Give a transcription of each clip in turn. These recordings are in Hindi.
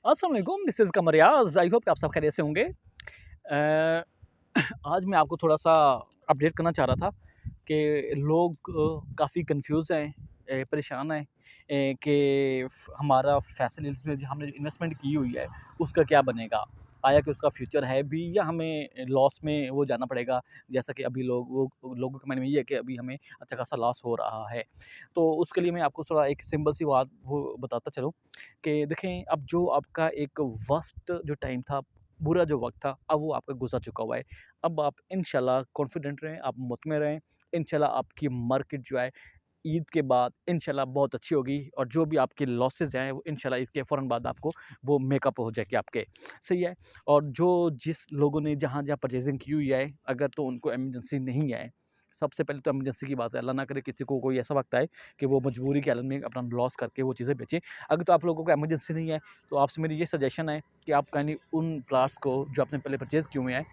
अस्सलाम वालेकुम, this is Qamar Riyaz. I hope कि आप सब खैरियत से होंगे। आज मैं आपको थोड़ा-सा अपडेट करना चाह रहा था कि लोग काफ़ी कन्फ्यूज़ हैं, परेशान हैं कि हमारा फैसिलिटीज़ में जो हमने इन्वेस्टमेंट की हुई है, उसका क्या बनेगा? आया कि उसका फ्यूचर है भी या हमें लॉस में वो जाना पड़ेगा? जैसा कि अभी लोगों के मन में ये है कि अभी हमें अच्छा खासा लॉस हो रहा है। तो उसके लिए मैं आपको थोड़ा एक सिंपल सी बात वो बताता चलूँ कि देखें, अब जो आपका एक वर्स्ट जो टाइम था, बुरा जो वक़्त था, अब वो आपका गुज़र चुका हुआ है। अब आप इंशाल्लाह कॉन्फिडेंट रहें, आप मुतमिन रहें, इंशाल्लाह आपकी मार्केट जो है ईद के बाद इंशाल्लाह बहुत अच्छी होगी और जो भी आपके लॉसेस हैं वो इंशाल्लाह ईद के फ़ौरन बाद आपको वो मेकअप हो जाएगी आपके, सही है। और जो जिस लोगों ने जहाँ-जहाँ परचेज़िंग की हुई है, अगर तो उनको इमरजेंसी नहीं है, सबसे पहले तो इमरजेंसी की बात है, अल्लाह ना करे किसी को कोई ऐसा वक़्त आए कि वो मजबूरी के आलम में अपना लॉस करके वो चीज़ें बेचें। अगर तो आप लोगों को इमरजेंसी नहीं है, तो आपसे मेरी ये सजेशन है कि आप काइंडली उन प्लॉट्स को जो आपने पहले परचेज़ किए हुए हैं,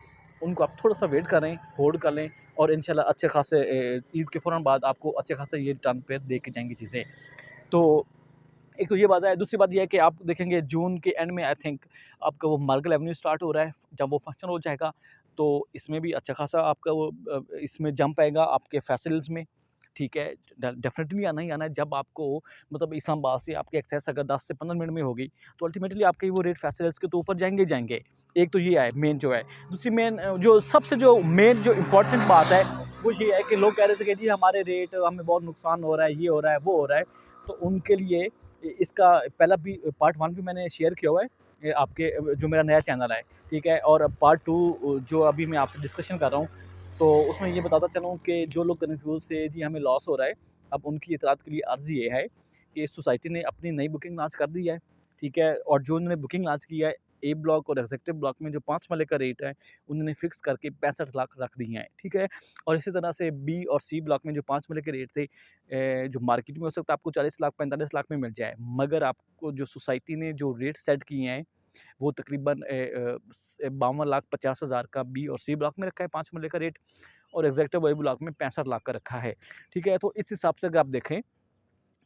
उनको आप थोड़ा-सा वेट करें, होल्ड कर लें और इंशाल्लाह अच्छे खासे ईद के फ़ौरन बाद आपको अच्छे खासे ये रिटर्न पे दे के जाएँगी चीज़ें। तो एक तो ये बात है, दूसरी बात ये है कि आप देखेंगे जून के एंड में आई थिंक आपका वो मार्गल एवेन्यू स्टार्ट हो रहा है। जब वो फंक्शन हो जाएगा, तो इसमें भी अच्छा खासा आपका वो इसमें जंप आएगा आपके फेस्टिवल्स में, ठीक है। डेफिनेटली आना ही आना है। जब आपको मतलब इस्लामाबाद से आपकी एक्सेस अगर 10 से 15 मिनट में होगी, तो अल्टीमेटली आपके वो रेट फेस्टिवल्स के तो ऊपर जाएँगे ही जाएँगे। एक तो ये है मेन जो है। दूसरी मेन जो सबसे जो मेन जो इम्पोर्टेंट बात है, वो ये है कि लोग कह रहे थे कि जी हमारे रेट हमें बहुत नुकसान हो रहा है, ये हो रहा है, वो हो रहा है। तो उनके लिए इसका पहला भी पार्ट 1 भी मैंने शेयर किया हुआ है आपके जो मेरा नया चैनल है, ठीक है। और पार्ट 2 जो अभी मैं आपसे डिस्कशन कर रहा हूँ, तो उसमें ये बताता चलूँ कि जो लोग कन्फ्यूज़ थे जी हमें लॉस हो रहा है, अब उनकी इत्तलात के लिए अर्ज़ ये है कि सोसाइटी ने अपनी नई बुकिंग लॉन्च कर दी है, ठीक है। और जो उन्होंने बुकिंग लॉन्च की है, ए ब्लॉक और एग्ज़ेक्टिव ब्लॉक में जो 5 मरले का रेट है, उन्होंने फ़िक्स करके 65 लाख रख दिए हैं, ठीक है। और इसी तरह से बी और सी ब्लॉक में जो 5 मरले के रेट थे, जो मार्केट में हो सकता है आपको 40 लाख 45 लाख में मिल जाए, मगर आपको जो सोसाइटी ने जो रेट सेट किए हैं, वो तकरीबन 52 लाख 50 हज़ार का बी और सी ब्लॉक में रखा है 5 मरले का रेट, और एग्जैक्टिव वही ब्लॉक में 65 लाख का रखा है, ठीक है। तो इस हिसाब से अगर आप देखें,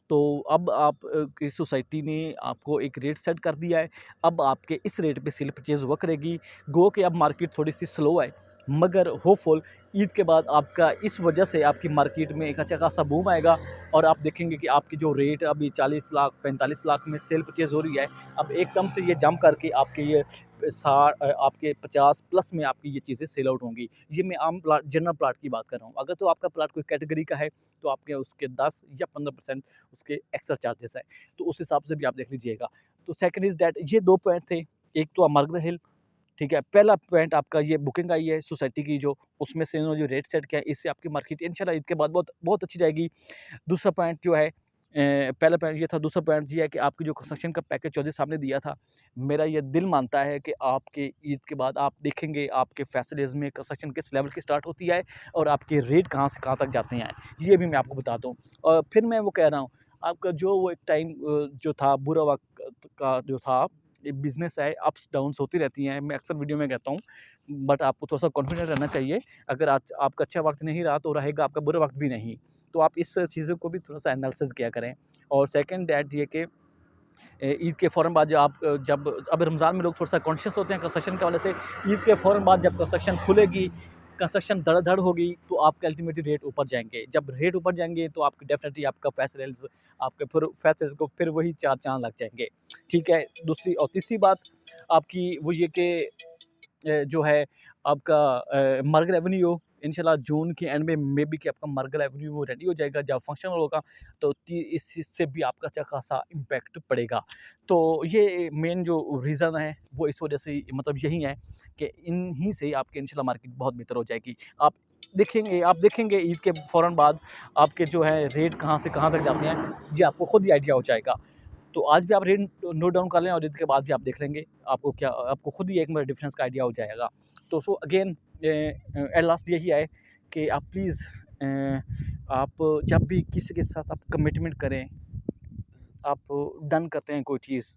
तो अब आप की सोसाइटी ने आपको एक रेट सेट कर दिया है। अब आपके इस रेट पे सेल परचेज़ हुआ करेगी। गो कि अब मार्केट थोड़ी-सी स्लो है, मगर होपफुल ईद के बाद आपका इस वजह से आपकी मार्केट में एक अच्छा खासा बूम आएगा और आप देखेंगे कि आपकी जो रेट अभी 40 लाख 45 लाख में सेल परचेज़ हो रही है, अब एकदम से ये जंप करके आपके ये आपके 50 प्लस में आपकी ये चीज़ें सेल आउट होंगी। ये मैं आम प्लॉट जनरल प्लॉट की बात कर रहा हूँ। अगर तो आपका प्लॉट कोई कैटेगरी का है, तो आपके उसके 10 या 15% उसके एक्स्ट्रा चार्जेस हैं, तो उस हिसाब से भी आप देख लीजिएगा। तो सेकंड इज़ दैट ये 2 पॉइंट थे, एक तो अमरगढ़ हिल, ठीक है। पहला पॉइंट आपका ये बुकिंग आई है सोसाइटी की जो, उसमें से इन्होंने जो रेट सेट किया है, इससे आपकी मार्केट इंशाल्लाह ईद के बाद बहुत बहुत अच्छी जाएगी। दूसरा पॉइंट जो है, पहला पॉइंट ये था, दूसरा पॉइंट ये है कि आपकी जो कंस्ट्रक्शन का पैकेज चौधरी साहब ने दिया था, मेरा ये दिल मानता है कि आपके ईद के बाद आप देखेंगे आपके फैसिलिटीज़ में कंस्ट्रक्शन किस लेवल की स्टार्ट होती है और आपके रेट कहाँ से कहाँ तक जाते हैं, ये भी मैं आपको बताता हूँ। और फिर मैं वो कह रहा हूँ, आपका जो वो एक टाइम जो था बुरा वक़्त का जो था, ये बिज़नेस है, अप्स डाउन्स होती रहती हैं, मैं अक्सर वीडियो में कहता हूँ, बट आपको थोड़ा-सा कॉन्फिडेंट रहना चाहिए। अगर आज आपका अच्छा वक़्त नहीं रहा, तो रहेगा आपका बुरा वक़्त भी नहीं। तो आप इस चीज़ों को भी थोड़ा-सा एनालिसिस किया करें। और सेकंड दैट ये कि ईद के फ़ौरन बाद जब अब रमज़ान में लोग थोड़ा-सा कॉन्शियस होते हैं कंस्ट्रक्शन के हवाले से, ईद के फ़ौरन बाद जब कंस्ट्रक्शन खुलेगी, कंस्ट्रक्शन धड़ाधड़ होगी, तो आपके अल्टीमेटली रेट ऊपर जाएँगे। जब रेट ऊपर जाएँगे, तो आपकी डेफ़िनेटली आपका फेस्टिवल्स आपके फिर फेस्टिवल्स को फिर वही 4 चाँद लग जाएँगे, ठीक है। दूसरी और तीसरी बात आपकी वो ये कि जो है आपका मरगल एवेन्यू इंशाल्लाह जून के एंड में मे बी कि आपका मरगल एवेन्यू वो रेडी हो जाएगा। जब फंक्शन होगा, तो इस चीज़ से भी आपका अच्छा खासा इम्पैक्ट पड़ेगा। तो ये मेन जो रीज़न है, वो इस वजह से मतलब यही है कि इन्हीं से आपकी इंशाल्लाह मार्केट बहुत बेहतर हो जाएगी। आप देखेंगे ईद के फ़ौरन बाद आपके जो है रेट कहाँ से कहाँ तक जाते हैं, ये आपको खुद ही आइडिया हो जाएगा। तो आज भी आप रेट नोट डाउन कर लें और ईद के बाद भी आप देख लेंगे, आपको खुद ही एक मतलब डिफरेंस का आइडिया हो जाएगा। तो सो अगेन एट लास्ट यही है कि आप प्लीज़ आप जब भी किसी के साथ आप कमिटमेंट करें, आप डन करते हैं कोई चीज़,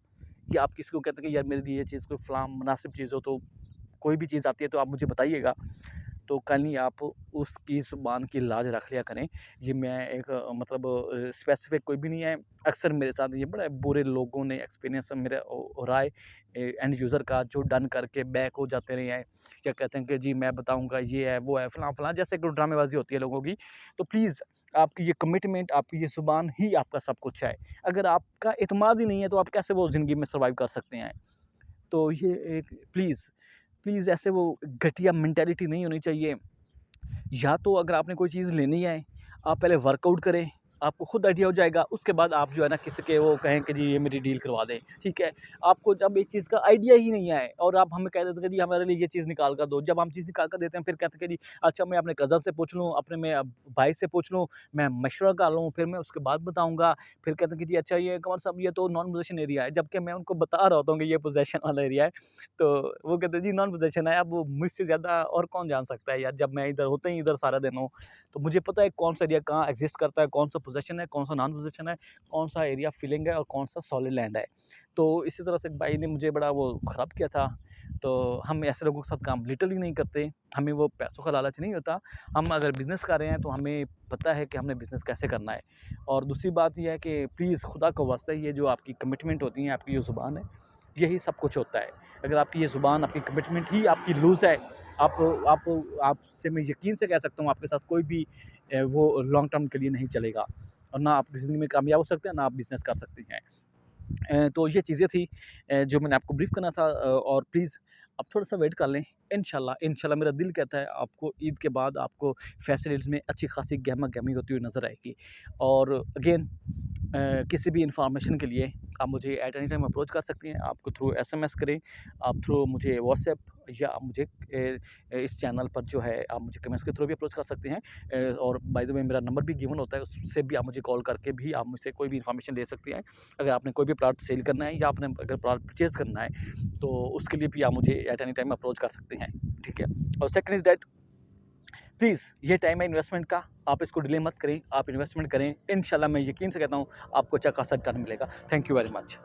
या आप किसी को कहते हैं कि यार मेरे लिए ये चीज़ कोई फलाँ मुनासिब चीज़ हो, तो कोई भी चीज़ आती है तो आप मुझे बताइएगा। तो काइंडली आप उसकी ज़ुबान की लाज रख लिया करें। ये मैं एक मतलब स्पेसिफ़िक कोई भी नहीं है, अक्सर मेरे साथ ये बड़े बुरे लोगों ने एक्सपीरियंस मेरा हो रहा है एंड यूज़र का, जो डन करके बैक हो जाते रहे हैं। क्या कहते हैं कि जी मैं बताऊँगा, ये है, वो है, फलाँ-फलाँ, जैसे कि ड्रामेबाज़ी होती है लोगों की। तो प्लीज़ आपकी ये कमिटमेंट, आपकी ये ज़ुबान ही आपका सब कुछ है। अगर आपका एतमाद ही नहीं है, तो आप कैसे वो ज़िंदगी में सर्वाइव कर सकते हैं? तो ये एक प्लीज़, प्लीज़ ऐसे वो घटिया मेंटालिटी नहीं होनी चाहिए। या तो अगर आपने कोई चीज़ लेनी है, आप पहले वर्कआउट करें, आपको खुद आइडिया हो जाएगा, उसके बाद आप जो है ना किसी के वो कहें कि जी ये मेरी डील करवा दें, ठीक है? आपको जब एक चीज़ का आइडिया ही नहीं है और आप हमें कह देते हैं कि जी हमारे लिए ये चीज़ निकाल कर दो, जब हम चीज़ निकाल कर देते हैं फिर कहते हैं कि जी अच्छा मैं अपने कज़न से पूछ लूँ, अपने मैं भाई से पूछ लूँ, मैं मशवरा कर लूँ, फिर मैं उसके बाद बताऊँगा। फिर कहते हैं कि जी अच्छा ये कौन सा, ये तो नॉन पोजेशन एरिया है, जबकि मैं उनको बता रहा होता हूँ कि ये पोजेशन वाला एरिया है। तो वो कहते हैं जी नॉन पोजेशन है, अब वो मुझसे ज़्यादा और कौन जान सकता है यार, जब मैं इधर होते ही इधर सारा दिन हूँ। तो मुझे पता है कौन सा एरिया कहाँ एग्ज़िस्ट करता है, कौन सा पोज़ेशन है, कौन सा नॉन पोज़ेशन है, कौन सा एरिया फिलिंग है और कौन सा सॉलिड लैंड है। तो इसी तरह से एक भाई ने मुझे बड़ा वो ख़राब किया था। तो हम ऐसे लोगों के साथ काम लिटरली नहीं करते। हमें वो पैसों का लालच नहीं होता। हम अगर बिज़नेस कर रहे हैं तो हमें पता है कि हमने बिज़नेस कैसे करना है। और दूसरी बात ये है कि प्लीज़ खुदा का वास्ता ये जो आपकी कमिटमेंट होती है, आपकी जो ज़ुबान है, यही सब कुछ होता है। अगर आपकी ये ज़ुबान, आपकी कमिटमेंट ही आपकी लूज़ है, आप आप आपसे मैं यकीन से कह सकता हूँ आपके साथ कोई भी वो लॉन्ग टर्म के लिए नहीं चलेगा और ना आप ज़िंदगी में कामयाब हो सकते हैं, ना आप बिज़नेस कर सकते हैं। तो ये चीज़ें थी जो मैंने आपको ब्रीफ़ करना था और प्लीज़ आप थोड़ा-सा वेट कर लें। इंशाल्लाह, इंशाल्लाह मेरा दिल कहता है आपको ईद के बाद आपको फैसिलिटीज़ में अच्छी खासी गहमा-गहमी होती हुई नज़र आएगी। और अगेन किसी भी इन्फॉर्मेशन के लिए आप मुझे एट एनी टाइम अप्रोच कर सकती हैं। आप थ्रू एसएमएस करें, आप थ्रू मुझे व्हाट्सएप या आप मुझे इस चैनल पर जो है आप मुझे कमेंट्स के थ्रू भी अप्रोच कर सकते हैं। और बाय द वे मेरा नंबर भी गिवन होता है, उससे भी आप मुझे कॉल करके भी आप मुझसे कोई भी इन्फॉर्मेशन ले सकती हैं। अगर आपने कोई भी प्लॉट सेल करना है या आपने अगर प्लॉट परचेज़ करना है, तो उसके लिए भी आप मुझे एट एनी टाइम अप्रोच कर सकते हैं, ठीक है? और सेकंड इज़ दैट प्लीज़ ये टाइम है इन्वेस्टमेंट का, आप इसको डिले मत करें, आप इन्वेस्टमेंट करें। इंशाल्लाह मैं यकीन से कहता हूँ आपको अच्छा खासा रिटर्न मिलेगा। Thank you very much.